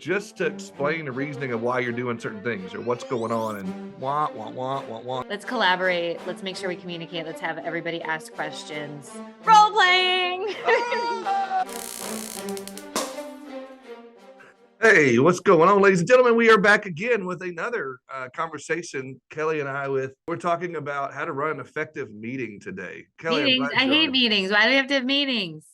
just to explain the reasoning of why you're doing certain things or what's going on and wah, wah, wah, wah, wah. Let's collaborate. Let's make sure we communicate. Let's have everybody ask questions. Role playing. Hey, what's going on, ladies and gentlemen? We are back again with another conversation, Kelly and I, we're talking about how to run an effective meeting today. Kelly, Meetings. I hate meetings. Why do we have to have meetings?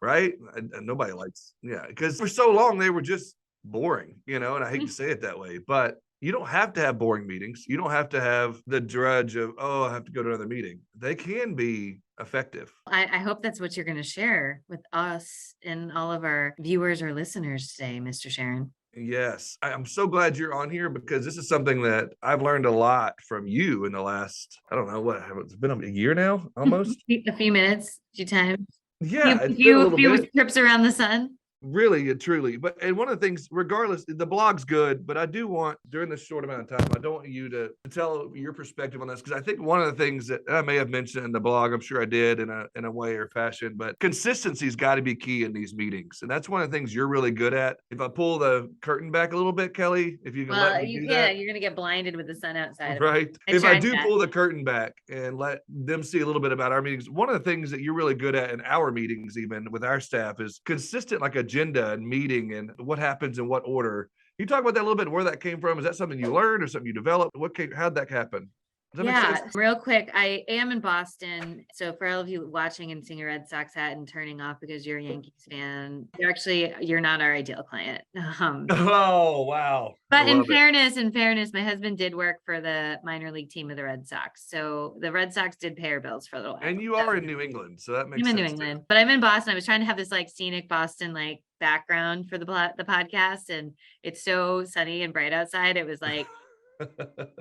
Right? Nobody likes, because for so long they were just boring, and I hate to say it that way, but you don't have to have boring meetings. You don't have to have the drudge of, oh, I have to go to another meeting. They can be effective. I hope that's what you're going to share with us and all of our viewers or listeners today, Mr. Sharon. Yes, I'm so glad you're on here because this is something that I've learned a lot from you in the last, I don't know, it's been a year now, almost. A few minutes, a few times. Yeah, a few trips around the sun. Really and truly. And one of the things, regardless, the blog's good, but I do want, during this short amount of time, I don't want you to tell your perspective on this, because I think one of the things that I may have mentioned in the blog, I'm sure I did in a way or fashion, but consistency's got to be key in these meetings. And that's one of the things you're really good at. If I pull the curtain back a little bit, Kelly, if you can let me do that. You're going to get blinded with the sun outside. Right. If I do pull the curtain back and let them see a little bit about our meetings, one of the things that you're really good at in our meetings, even with our staff, is consistent, like agenda and meeting and what happens in what order. Can you talk about that a little bit, where that came from? Is that something you learned or something you developed? How'd that happen? Yeah, real quick. I am in Boston. So for all of you watching and seeing a Red Sox hat and turning off because you're a Yankees fan, you're not our ideal client. Oh, wow. But in fairness, my husband did work for the minor league team of the Red Sox. So the Red Sox did pay our bills for a little while. And you are in New England, so that makes sense. I'm in New England, but I'm in Boston. I was trying to have this like scenic Boston like background for the podcast, and it's so sunny and bright outside. It was like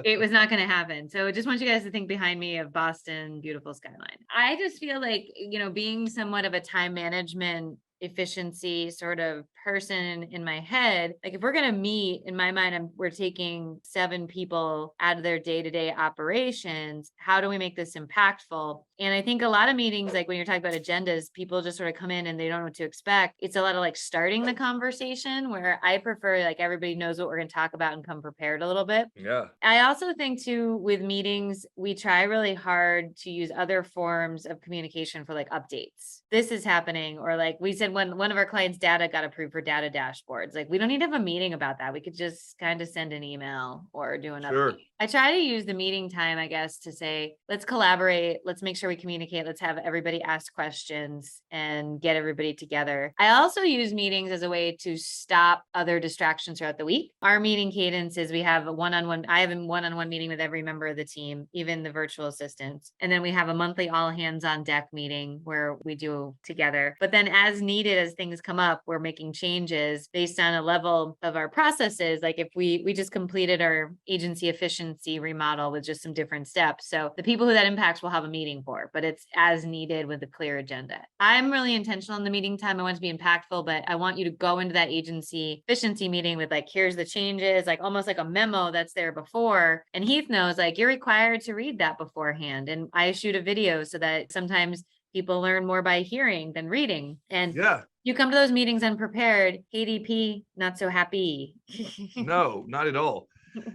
it was not going to happen. So I just want you guys to think behind me of Boston, beautiful skyline. I just feel like, being somewhat of a time management efficiency sort of person in my head, like if we're going to meet, in my mind, we're taking 7 people out of their day-to-day operations. How do we make this impactful? And I think a lot of meetings, like when you're talking about agendas, people just sort of come in and they don't know what to expect. It's a lot of like starting the conversation, where I prefer like everybody knows what we're going to talk about and come prepared a little bit. Yeah. I also think too, with meetings, we try really hard to use other forms of communication for like updates. This is happening, or like we said, when one of our clients' data got approved for data dashboards, like we don't need to have a meeting about that. We could just kind of send an email or do an update. I try to use the meeting time, I guess, to say, let's collaborate. Let's make sure we communicate. Let's have everybody ask questions and get everybody together. I also use meetings as a way to stop other distractions throughout the week. Our meeting cadence is we have I have a one-on-one meeting with every member of the team, even the virtual assistants. And then we have a monthly all hands on deck meeting where we do together. But then as needed, as things come up, we're making changes based on a level of our processes. Like if we just completed our agency efficiency remodel with just some different steps. So the people who that impacts will have a meeting for, but it's as needed with a clear agenda. I'm really intentional in the meeting time. I want to be impactful, but I want you to go into that agency efficiency meeting with like, here's the changes, like almost like a memo that's there before. And Heath knows like you're required to read that beforehand. And I shoot a video so that sometimes people learn more by hearing than reading. And you come to those meetings unprepared, KDP, not so happy. No, not at all.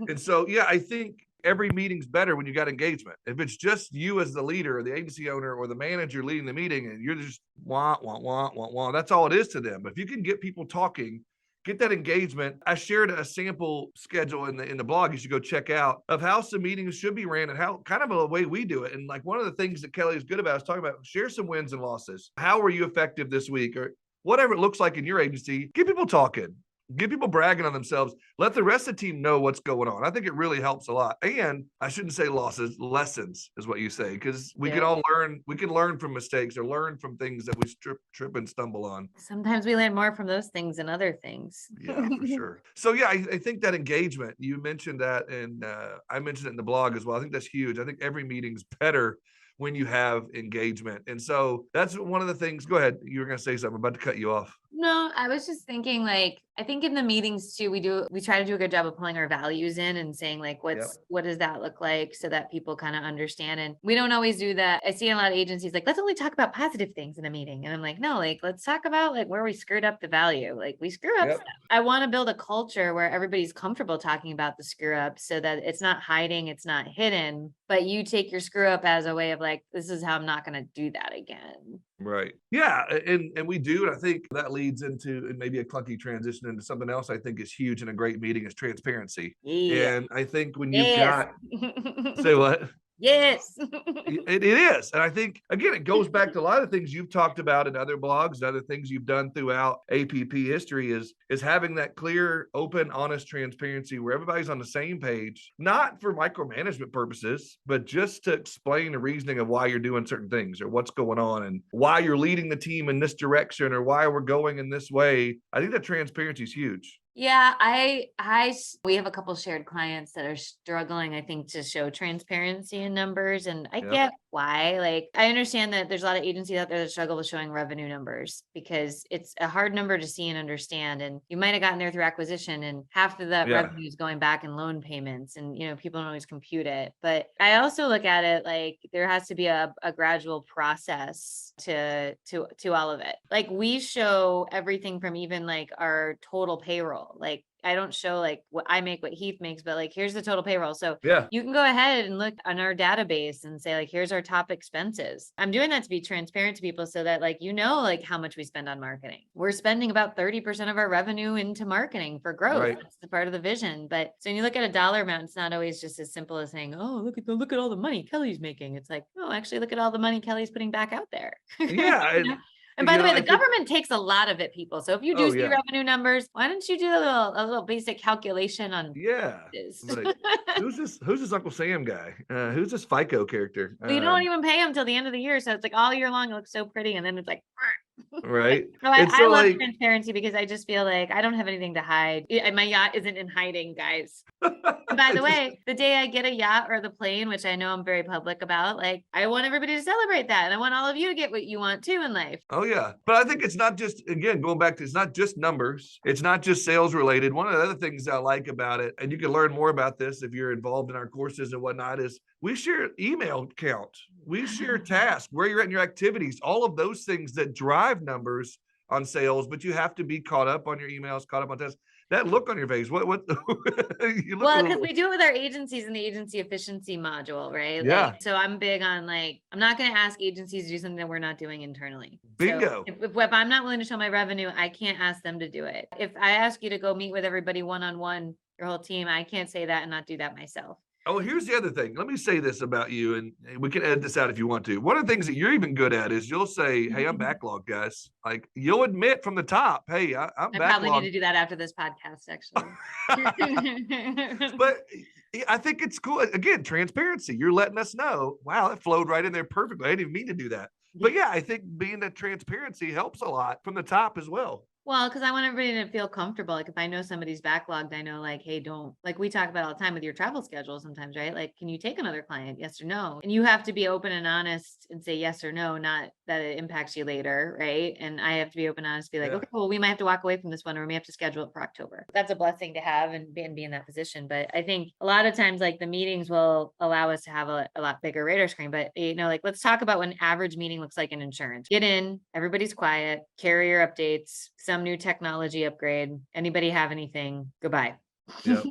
And so, I think every meeting's better when you got engagement. If it's just you as the leader or the agency owner or the manager leading the meeting and you're just wah, wah, wah, wah, wah, that's all it is to them. But if you can get people talking, get that engagement. I shared a sample schedule in the blog you should go check out of how some meetings should be ran and how kind of a way we do it. And like one of the things that Kelly is good about is talking about share some wins and losses. How were you effective this week, or whatever it looks like in your agency? Get people talking. Get people bragging on themselves. Let the rest of the team know what's going on. I think it really helps a lot. And I shouldn't say losses, lessons is what you say, because we can all learn. We can learn from mistakes or learn from things that we trip and stumble on. Sometimes we learn more from those things than other things. Yeah, for sure. So I think that engagement, you mentioned that, and I mentioned it in the blog as well. I think that's huge. I think every meeting's better when you have engagement. And so that's one of the things. Go ahead. You were going to say something. I'm about to cut you off. No, I was just thinking like, I think in the meetings too, we try to do a good job of pulling our values in and saying like, Yep. what does that look like so that people kind of understand. And we don't always do that. I see a lot of agencies like, let's only talk about positive things in a meeting. And I'm like, no, like, let's talk about like where we screwed up the value. Like we screw up Yep. stuff. I want to build a culture where everybody's comfortable talking about the screw up so that it's not hiding, it's not hidden, but you take your screw up as a way of like, this is how I'm not going to do that again. Right. Yeah. And we do. And I think that leads into maybe a clunky transition into something else I think is huge in a great meeting is transparency. Yeah. And I think when you've Yes. got, say what? Yes. It is. And I think, again, it goes back to a lot of things you've talked about in other blogs, other things you've done throughout APP history is having that clear, open, honest transparency where everybody's on the same page, not for micromanagement purposes, but just to explain the reasoning of why you're doing certain things or what's going on and why you're leading the team in this direction or why we're going in this way. I think that transparency is huge. Yeah, we have a couple shared clients that are struggling, I think, to show transparency in numbers. And I Yep. get why. Like, I understand that there's a lot of agencies out there that struggle with showing revenue numbers because it's a hard number to see and understand. And you might have gotten there through acquisition, and half of that Yeah. revenue is going back in loan payments. And, people don't always compute it. But I also look at it like there has to be a gradual process to all of it. Like, we show everything from even like our total payroll. Like, I don't show like what I make, what Heath makes, but like, here's the total payroll. So Yeah. you can go ahead and look on our database and say like, here's our top expenses. I'm doing that to be transparent to people so that like, like how much we spend on marketing. We're spending about 30% of our revenue into marketing for growth. Right. That's the part of the vision. But so when you look at a dollar amount, it's not always just as simple as saying, oh, look at all the money Kelly's making. It's like, oh, actually look at all the money Kelly's putting back out there. Yeah. And by the way, I the government takes a lot of it, people. So if you do see revenue numbers, why don't you do a little basic calculation on this? Like, who's this Uncle Sam guy? Who's this FICO character? We don't even pay them till the end of the year. So it's like all year long, it looks so pretty. And then it's like, right. So I love transparency because I just feel like I don't have anything to hide. My yacht isn't in hiding, guys. And by the way, the day I get a yacht or the plane, which I know I'm very public about, like I want everybody to celebrate that. And I want all of you to get what you want too in life. Oh yeah. But I think it's not just, again, going back to, it's not just numbers. It's not just sales related. One of the other things I like about it, and you can learn more about this if you're involved in our courses and whatnot, is we share email count. We share tasks, where you're at in your activities, all of those things that drive numbers on sales, but you have to be caught up on your emails, caught up on tasks. That look on your face, what you look well, because we do it with our agencies in the agency efficiency module, right? Yeah. Like, so I'm big on like, I'm not going to ask agencies to do something that we're not doing internally. Bingo. So if I'm not willing to show my revenue, I can't ask them to do it. If I ask you to go meet with everybody one-on-one, your whole team, I can't say that and not do that myself. Oh, here's the other thing. Let me say this about you, and we can edit this out if you want to. One of the things that you're even good at is you'll say, hey, I'm backlogged, guys. Like you'll admit from the top, hey, I'm backlogged. I probably need to do that after this podcast, actually. But I think it's cool. Again, transparency. You're letting us know, wow, it flowed right in there perfectly. I didn't even mean to do that. But yeah, I think being that transparency helps a lot from the top as well. Well, because I want everybody to feel comfortable. Like if I know somebody's backlogged, I know like, hey, don't, like we talk about all the time with your travel schedule sometimes, right? Like, can you take another client? Yes or no? And you have to be open and honest and say yes or no, not that it impacts you later, right? And I have to be open and honest, be like, okay, well, we might have to walk away from this one or we may have to schedule it for October. That's a blessing to have and be in that position. But I think a lot of times like the meetings will allow us to have a lot bigger radar screen. But like, let's talk about what an average meeting looks like in insurance. Get in, everybody's quiet, carrier updates, some new technology upgrade. Anybody have anything? Goodbye. Yep.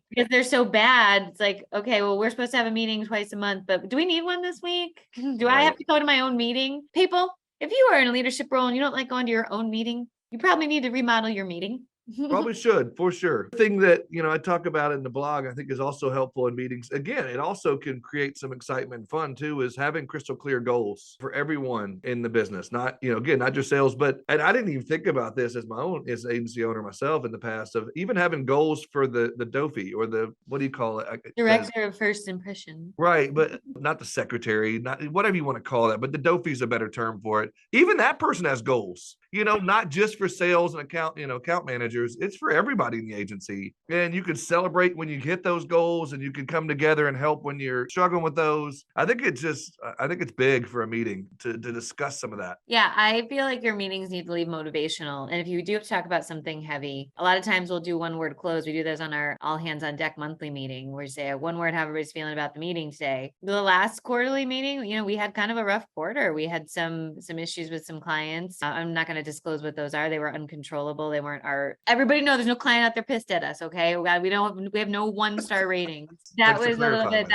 Because they're so bad. It's like, okay, well, we're supposed to have a meeting twice a month, but do we need one this week? Do I have to go to my own meeting? People, if you are in a leadership role and you don't like going to your own meeting, you probably need to remodel your meeting. Probably should, for sure. Thing that, I talk about in the blog, I think is also helpful in meetings. Again, it also can create some excitement and fun too, is having crystal clear goals for everyone in the business. Not, again, not just sales, and I didn't even think about this as as an agency owner myself in the past, of even having goals for the DOFI or the, what do you call it? Director of first impression. Right. But not the secretary, not whatever you want to call that, but the DOFI is a better term for it. Even that person has goals, not just for sales and account managers, managers. It's for everybody in the agency. And you can celebrate when you hit those goals, and you can come together and help when you're struggling with those. I think it's big for a meeting to discuss some of that. Yeah, I feel like your meetings need to leave motivational. And if you do have to talk about something heavy, a lot of times we'll do one word close. We do those on our all hands on deck monthly meeting, where we say one word, how everybody's feeling about the meeting today. The last quarterly meeting, we had kind of a rough quarter. We had some issues with some clients. I'm not going to disclose what those are. They were uncontrollable. They weren't everybody know there's no client out there pissed at us. Okay. We have no 1-star ratings. That was a little bit,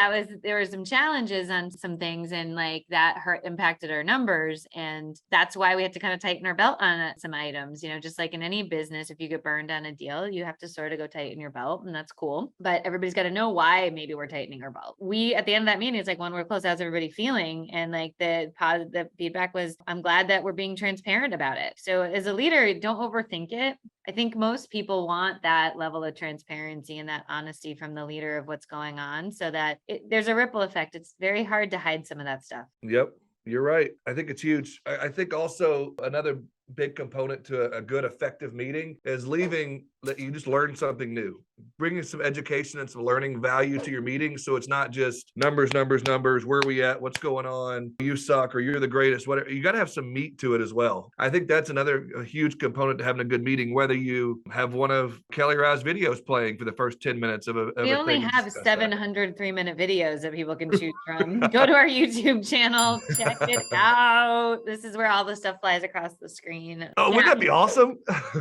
there were some challenges on some things, and like that impacted our numbers. And that's why we had to kind of tighten our belt on some items, just like in any business, if you get burned on a deal, you have to sort of go tighten your belt, and that's cool. But everybody's got to know why maybe we're tightening our belt. At the end of that meeting, it's like, when we're close, how's everybody feeling? And like the positive feedback was, I'm glad that we're being transparent about it. So as a leader, don't overthink it. I think most people want that level of transparency and that honesty from the leader of what's going on, so that there's a ripple effect. It's very hard to hide some of that stuff. Yep. You're right. I think it's huge. I think also another big component to a good, effective meeting is leaving that you just learn something new, bringing some education and some learning value to your meeting. So it's not just numbers, where are we at, what's going on, you suck, or you're the greatest, whatever. You got to have some meat to it as well. I think that's a huge component to having a good meeting, whether you have one of Kelly Rye's videos playing for the first 10 minutes of we only have 700 3-minute videos that people can choose from. Go to our YouTube channel, check it out. This is where all the stuff flies across the screen. Oh, wouldn't that be awesome?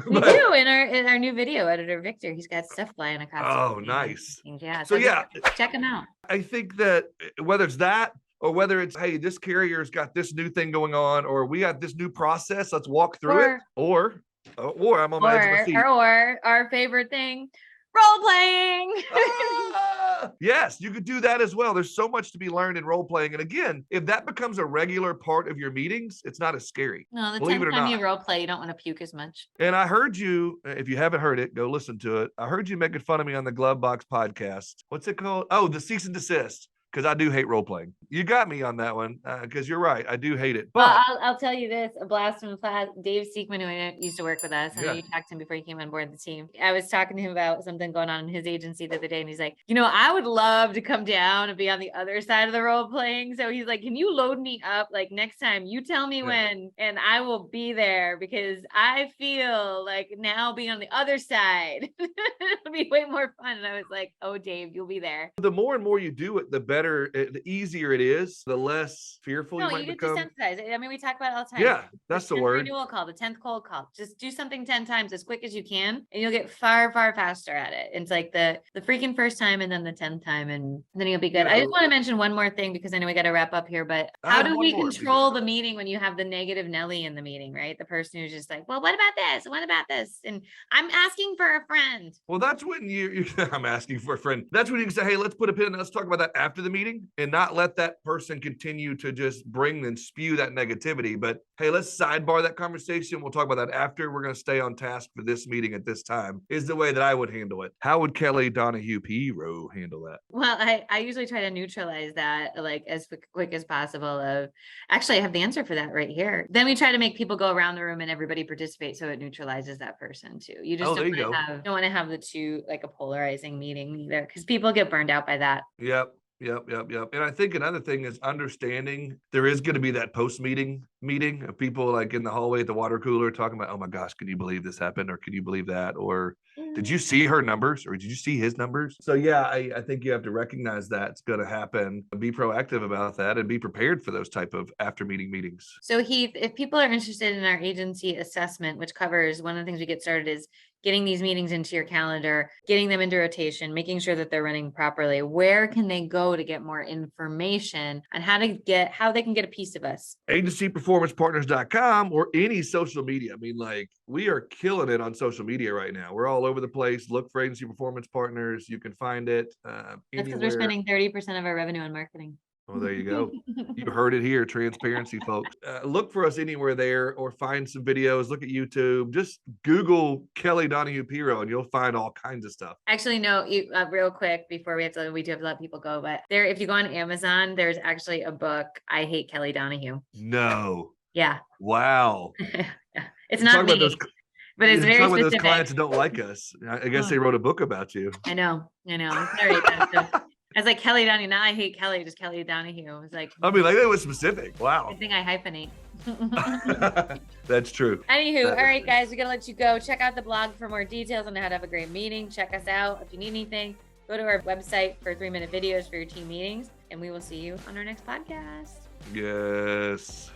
We do in our new video editor, Victor. He's got stuff flying across. Oh, nice. Yeah. So yeah, check him out. I think that whether it's that, or whether it's, hey, this carrier's got this new thing going on, or we got this new process, let's walk through it. Or I'm on my edge of my seat. Or our favorite thing, role playing. Yes, you could do that as well. There's so much to be learned in role playing. And again, if that becomes a regular part of your meetings, it's not as scary. No, the 10th time you role play, you don't want to puke as much. And I heard you, if you haven't heard it, go listen to it. I heard you making fun of me on the Glove Box podcast. What's it called? Oh, the Cease and Desist. Because I do hate role playing. You got me on that one, because you're right. I do hate it. But I'll tell you this, a blast from the past. Dave Seekman, who used to work with us, I know you talked to him before he came on board the team. I was talking to him about something going on in his agency the other day, and he's like, I would love to come down and be on the other side of the role playing. So he's like, can you load me up? Like next time you tell me when, and I will be there, because I feel like now being on the other side, it'll be way more fun. And I was like, oh, Dave, you'll be there. The more and more you do it, the better, the easier it is, the less fearful you might become. No, you get desensitized. I mean, we talk about it all the time. Yeah, that's the word. Renewal call, the 10th cold call. Just do something 10 times as quick as you can, and you'll get far, far faster at it. It's like the freaking first time, and then the 10th time, and then you'll be good. I just want to mention one more thing, because I know we got to wrap up here, but how do we control the meeting when you have the negative Nelly in the meeting, right? The person who's just like, well, what about this? What about this? And I'm asking for a friend. Well, that's when I'm asking for a friend. That's when you can say, hey, let's put a pin in, let's talk about that after the meeting, and not let that person continue to just bring and spew that negativity. But hey, let's sidebar that conversation. We'll talk about that after. We're going to stay on task for this meeting at this time, is the way that I would handle it. How would Kelly Donahue P-Row handle that? Well, I usually try to neutralize that like as quick as possible. Actually, I have the answer for that right here. Then we try to make people go around the room and everybody participate, so it neutralizes that person too. You just don't want to have the two, like a polarizing meeting either, because people get burned out by that. Yep. And I think another thing is understanding there is going to be that post-meeting of people like in the hallway at the water cooler talking about, oh my gosh, can you believe this happened? Or can you believe that? Or did you see her numbers? Or did you see his numbers? So yeah, I think you have to recognize that it's going to happen, be proactive about that, and be prepared for those type of after meetings. So Heath, if people are interested in our agency assessment, which covers one of the things we get started is getting these meetings into your calendar, getting them into rotation, making sure that they're running properly, where can they go to get more information on how they can get a piece of us? agencyperformancepartners.com or any social media. I mean, like, we are killing it on social media right now. We're all over the place. Look for Agency Performance Partners. You can find it That's because we're spending 30% of our revenue on marketing. Well, there you go. You heard it here. Transparency, folks. Look for us anywhere there, or find some videos. Look at YouTube. Just Google Kelly Donahue P-Row and you'll find all kinds of stuff. Actually, no, real quick before we do have to let people go, but if you go on Amazon, there's actually a book, I Hate Kelly Donahue. No. Yeah. Wow. It's not me. But it's You very talk with those specific. clients that don't like us. I guess they wrote a book about you. I know. It's very offensive. I was like, Kelly Donahue. Now I hate Kelly, just Kelly Donahue. I was like, I mean, like, that was specific. Wow. good thing I hyphenate. That's true. Anywho, That all is right, true. guys, we're gonna let you go. Check out the blog for more details on how to have a great meeting. Check us out. If you need anything, go to our website for 3-minute videos for your team meetings, and we will see you on our next podcast. Yes.